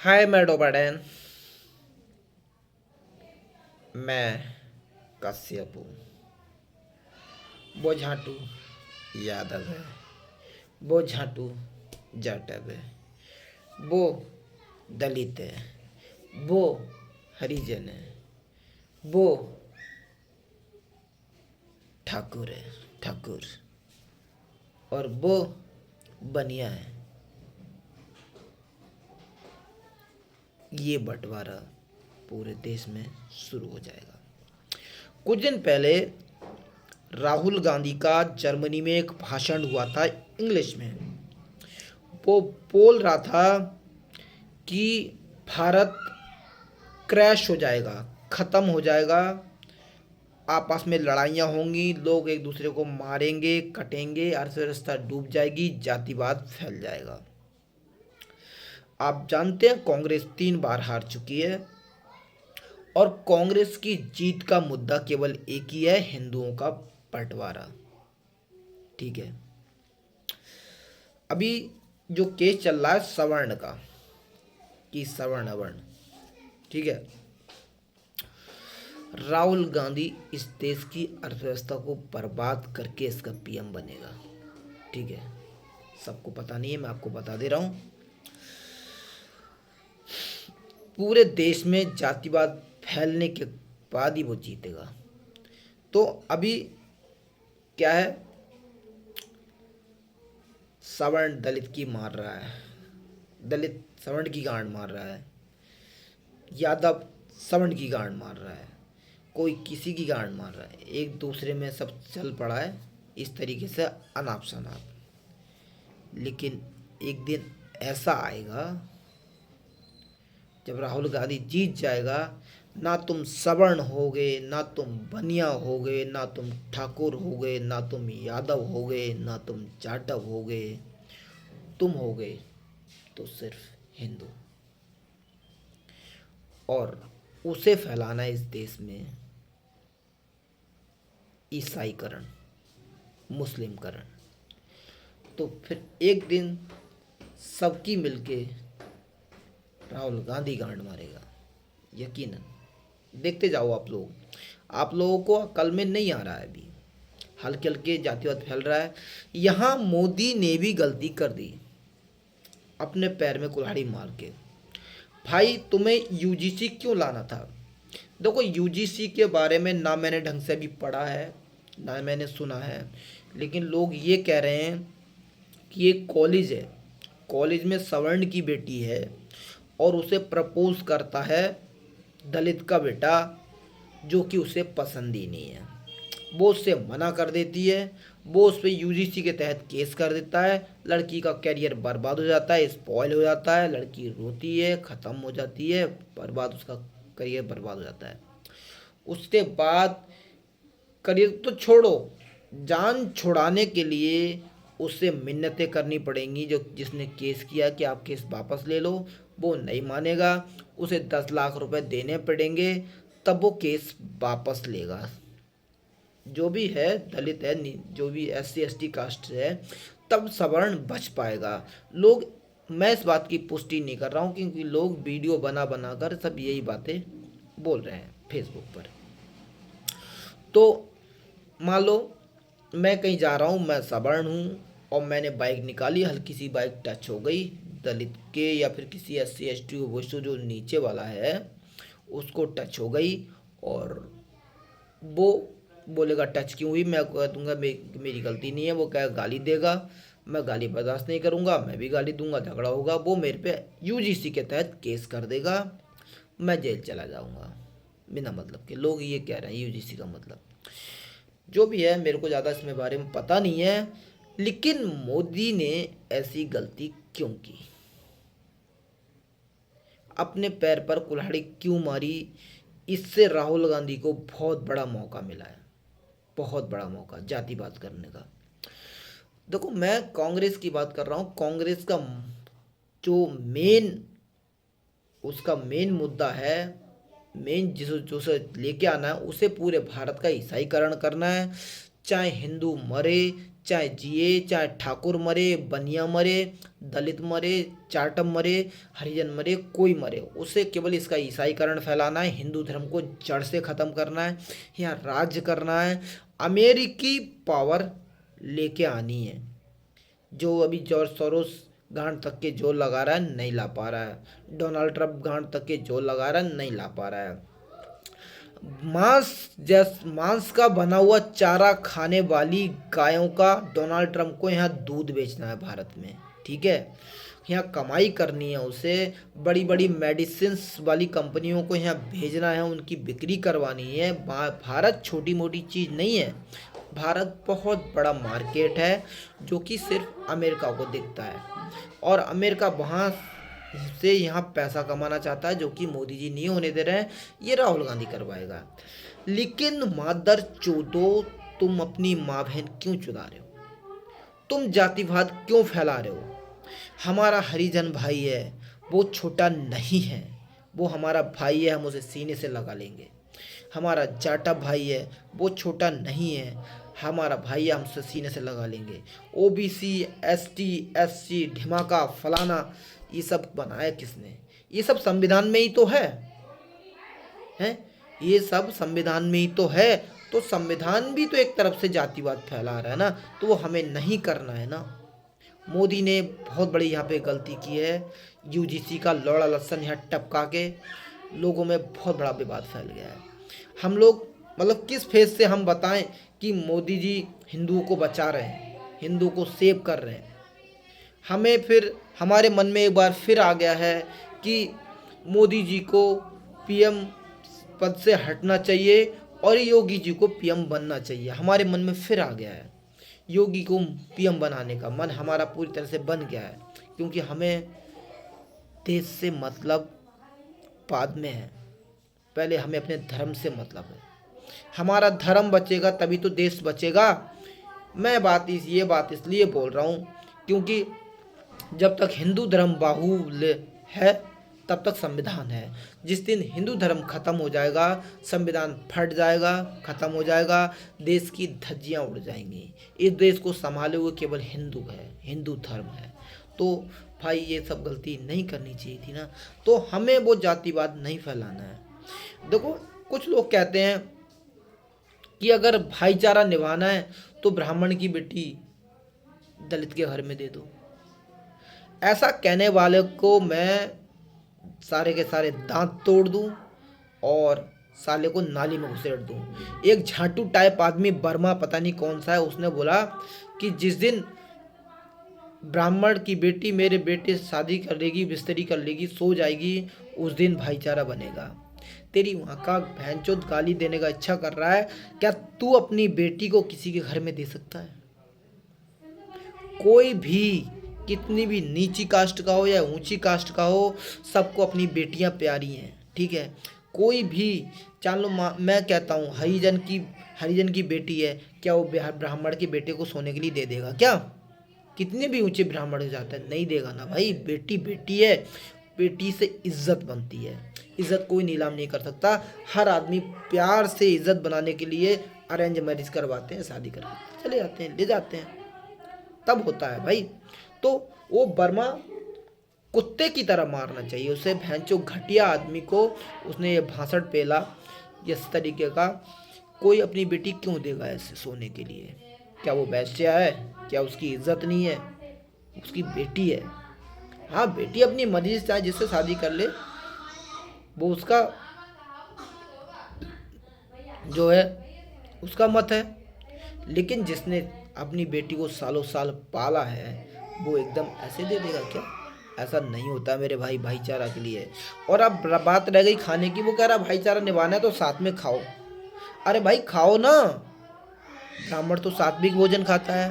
हाय मैडो बड़न। मैं कश्यप हूँ। वो झाटू यादव है। वो झाटू जाटव है। वो दलित है। वो हरिजन है। वो ठाकुर है। ठाकुर। और वो बनिया है। ये बंटवारा पूरे देश में शुरू हो जाएगा। कुछ दिन पहले राहुल गांधी का जर्मनी में एक भाषण हुआ था इंग्लिश में। वो बोल रहा था कि भारत क्रैश हो जाएगा, ख़त्म हो जाएगा, आपस में लड़ाइयाँ होंगी, लोग एक दूसरे को मारेंगे, कटेंगे, अर्थव्यवस्था डूब जाएगी, जातिवाद फैल जाएगा। आप जानते हैं कांग्रेस 3 बार हार चुकी है और कांग्रेस की जीत का मुद्दा केवल एक ही है, हिंदुओं का बंटवारा। ठीक है। अभी जो केस चल रहा है सवर्ण का, कि सवर्ण अवर्ण, ठीक है। राहुल गांधी इस देश की अर्थव्यवस्था को बर्बाद करके इसका पीएम बनेगा। ठीक है। सबको पता नहीं है, मैं आपको बता दे रहा हूँ। पूरे देश में जातिवाद फैलने के बाद ही वो जीतेगा। तो अभी क्या है, सवर्ण दलित की मार रहा है, दलित सवर्ण की गांड मार रहा है, यादव सवर्ण की गांड मार रहा है, कोई किसी की गांड मार रहा है, एक दूसरे में सब चल पड़ा है इस तरीके से अनाप शनाप। लेकिन एक दिन ऐसा आएगा जब राहुल गांधी जीत जाएगा, ना तुम सवर्ण होगे, ना तुम बनिया होगे, ना तुम ठाकुर होगे, ना तुम यादव होगे, ना तुम जाटव होगे, तुम होगे तो सिर्फ हिंदू। और उसे फैलाना है इस देश में ईसाईकरण, मुस्लिमकरण। तो फिर एक दिन सबकी मिलके राहुल गांधी गांड मारेगा, यकीनन। देखते जाओ आप लोग। आप लोगों को अकल में नहीं आ रहा है अभी, हल्के हल्के जातिवाद फैल रहा है। यहाँ मोदी ने भी गलती कर दी, अपने पैर में कुल्हाड़ी मार के। भाई तुम्हें यूजीसी क्यों लाना था? देखो, यूजीसी के बारे में ना मैंने ढंग से भी पढ़ा है, ना मैंने सुना है, लेकिन लोग ये कह रहे हैं कि एक कॉलेज है, कॉलेज में सवर्ण की बेटी है और उसे प्रपोज करता है दलित का बेटा, जो कि उसे पसंद ही नहीं है। वो उससे मना कर देती है, वो उस पर यूजीसी के तहत केस कर देता है, लड़की का करियर बर्बाद हो जाता है, स्पॉइल हो जाता है, लड़की रोती है, ख़त्म हो जाती है, बर्बाद, उसका करियर बर्बाद हो जाता है। उसके बाद करियर तो छोड़ो, जान छुड़ाने के लिए उससे मिन्नतें करनी पड़ेंगी, जो जिसने केस किया कि आप केस वापस ले लो। वो नहीं मानेगा, उसे 10 लाख रुपए देने पड़ेंगे, तब वो केस वापस लेगा। जो भी है दलित है, जो भी SC ST कास्ट है, तब सवर्ण बच पाएगा। लोग, मैं इस बात की पुष्टि नहीं कर रहा हूँ, क्योंकि लोग वीडियो बना बना कर सब यही बातें बोल रहे हैं फेसबुक पर। तो मान लो मैं कहीं जा रहा हूँ, मैं सवर्ण हूँ और मैंने बाइक निकाली, हल्की सी बाइक टच हो गई दलित के या फिर किसी SC ST ओबीसी जो नीचे वाला है, उसको टच हो गई, और वो बोलेगा टच क्यों हुई, मैं कह दूंगा मेरी गलती नहीं है, वो क्या गाली देगा, मैं गाली बर्दाश्त नहीं करूंगा, मैं भी गाली दूंगा, झगड़ा होगा, वो मेरे पे यूजीसी के तहत केस कर देगा, मैं जेल चला जाऊंगा बिना मतलब के। लोग ये कह रहे हैं यूजीसी का मतलब। जो भी है, मेरे को ज़्यादा इसमें बारे में पता नहीं है, लेकिन मोदी ने ऐसी गलती क्यों की, अपने पैर पर कुल्हाड़ी क्यों मारी? इससे राहुल गांधी को बहुत बड़ा मौका मिला है, बहुत बड़ा मौका जातिवाद करने का। देखो, मैं कांग्रेस की बात कर रहा हूँ। कांग्रेस का जो मेन, उसका मेन मुद्दा है, मेन जिस जो से लेके आना है, उसे पूरे भारत का ईसाईकरण करना है। चाहे हिंदू मरे, चाहे जिए, चाहे ठाकुर मरे, बनिया मरे, दलित मरे, चाटम मरे, हरिजन मरे, कोई मरे, उसे केवल इसका ईसाईकरण फैलाना है, हिंदू धर्म को जड़ से ख़त्म करना है, यहाँ राज्य करना है, अमेरिकी पावर लेके आनी है। जो अभी जॉर्ज सोरोस गांड तक के जोर लगा रहा है, नहीं ला पा रहा है। डोनाल्ड ट्रंप गांड तक के जोर लगा रहा है, नहीं ला पा रहा है। मांस का बना हुआ चारा खाने वाली गायों का डोनाल्ड ट्रंप को यहाँ दूध बेचना है भारत में, ठीक है। यहाँ कमाई करनी है उसे, बड़ी बड़ी मेडिसिन्स वाली कंपनियों को यहाँ भेजना है, उनकी बिक्री करवानी है। भारत छोटी मोटी चीज़ नहीं है, भारत बहुत बड़ा मार्केट है जो कि सिर्फ अमेरिका को दिखता है, और अमेरिका वहाँ से यहाँ पैसा कमाना चाहता है, जो कि मोदी जी नहीं होने दे रहे हैं, ये राहुल गांधी करवाएगा। लेकिन मादर चोदो, तुम अपनी माँ बहन क्यों चुरा रहे हो? तुम जातिवाद क्यों फैला रहे हो? हमारा हरिजन भाई है, वो छोटा नहीं है, वो हमारा भाई है, हम उसे सीने से लगा लेंगे। हमारा जाटा भाई है, वो छोटा नहीं है, हमारा भाई है, हम उसे सीने से लगा लेंगे। ओबीसी, एसटी, एससी, ढिमाका, फलाना, ये सब बनाया किसने? ये सब संविधान में ही तो है, ये सब संविधान में ही तो है। तो संविधान भी तो एक तरफ से जातिवाद फैला रहा है ना, तो वो हमें नहीं करना है ना। मोदी ने बहुत बड़ी यहाँ पे गलती की है, यूजीसी का लौड़ा लहसन यहाँ टपका के लोगों में बहुत बड़ा विवाद फैल गया है। हम लोग मतलब किस फेस से हम बताएं कि मोदी जी हिंदुओं को बचा रहे हैं, हिंदू को सेव कर रहे हैं। हमें फिर हमारे मन में एक बार फिर आ गया है कि मोदी जी को पीएम पद से हटना चाहिए और योगी जी को पीएम बनना चाहिए। हमारे मन में फिर आ गया है, योगी को पीएम बनाने का मन हमारा पूरी तरह से बन गया है, क्योंकि हमें देश से मतलब बाद में है, पहले हमें अपने धर्म से मतलब है। हमारा धर्म बचेगा तभी तो देश बचेगा। मैं ये बात इसलिए बोल रहा हूँ क्योंकि जब तक हिंदू धर्म बाहुल्य है तब तक संविधान है। जिस दिन हिंदू धर्म खत्म हो जाएगा, संविधान फट जाएगा, खत्म हो जाएगा, देश की धज्जियाँ उड़ जाएंगी। इस देश को संभाले हुए केवल हिंदू है, हिंदू धर्म है। तो भाई ये सब गलती नहीं करनी चाहिए थी ना। तो हमें वो जातिवाद नहीं फैलाना है। देखो कुछ लोग कहते हैं कि अगर भाईचारा निभाना है तो ब्राह्मण की बेटी दलित के घर में दे दो। ऐसा कहने वाले को मैं सारे के सारे दांत तोड़ दूं और साले को नाली में घुसेड़ दूं। एक झाटू टाइप आदमी, बर्मा पता नहीं कौन सा है, उसने बोला कि जिस दिन ब्राह्मण की बेटी मेरे बेटे से शादी कर लेगी, बिस्तरी कर लेगी, सो जाएगी, उस दिन भाईचारा बनेगा। तेरी वहाँ का भैंचोद गाली देने का इच्छा कर रहा है क्या? तू अपनी बेटी को किसी के घर में दे सकता है? कोई भी कितनी भी नीची कास्ट का हो या ऊंची कास्ट का हो, सबको अपनी बेटियां प्यारी हैं, ठीक है। कोई भी चलो मैं कहता हूँ हरिजन की बेटी है, क्या वो ब्राह्मण के बेटे को सोने के लिए दे देगा क्या? कितने भी ऊंचे ब्राह्मण हो जाते हैं, नहीं देगा ना भाई। बेटी बेटी है, बेटी से इज्जत बनती है, इज्जत कोई नीलाम नहीं कर सकता। हर आदमी प्यार से इज्जत बनाने के लिए अरेंज मैरिज करवाते हैं, शादी करके चले जाते हैं, ले जाते हैं, तब होता है भाई। तो वो बर्मा कुत्ते की तरह मारना चाहिए उसे, भैंचो घटिया आदमी को। उसने ये भाषण पेला इस तरीके का। कोई अपनी बेटी क्यों देगा ऐसे सोने के लिए? क्या वो वैश्या है? क्या उसकी इज्जत नहीं है? उसकी बेटी है। हाँ, बेटी अपनी मर्जी से चाहे जिससे शादी कर ले, वो उसका जो है उसका मत है। लेकिन जिसने अपनी बेटी को सालों साल पाला है, वो एकदम ऐसे दे देगा क्या? ऐसा नहीं होता मेरे भाई, भाईचारा के लिए। और अब बात रह गई खाने की, वो कह रहा भाईचारा निभाना है तो साथ में खाओ। अरे भाई खाओ ना, ब्राह्मण तो सात्विक भोजन खाता है,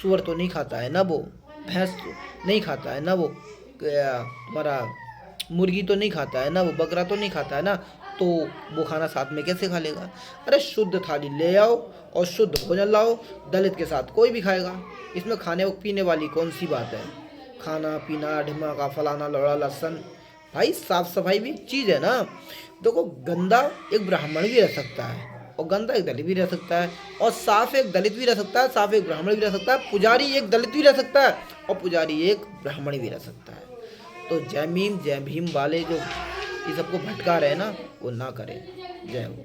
सूअर तो नहीं खाता है ना, वो भैंस तो नहीं खाता है ना, वो तुम्हारा मुर्गी तो नहीं खाता है ना, वो बकरा तो नहीं खाता है ना, तो वो खाना साथ में कैसे खा लेगा? अरे शुद्ध थाली ले आओ और शुद्ध भोजन लाओ, दलित के साथ कोई भी खाएगा। इसमें खाने पीने वाली कौन सी बात है? खाना पीना, ढिमाका, फलाना, लौड़ा लहसन, भाई साफ सफाई भी एक चीज़ है ना। देखो गंदा एक ब्राह्मण भी रह सकता है, और गंदा एक दलित भी रह सकता है, और साफ एक दलित भी रह सकता है, साफ एक ब्राह्मण भी रह सकता है, पुजारी एक दलित भी रह सकता है और पुजारी एक ब्राह्मण भी रह सकता है। तो जय भीम वाले जो ये सबको भटका रहे हैं ना, वो ना करें। जय हो।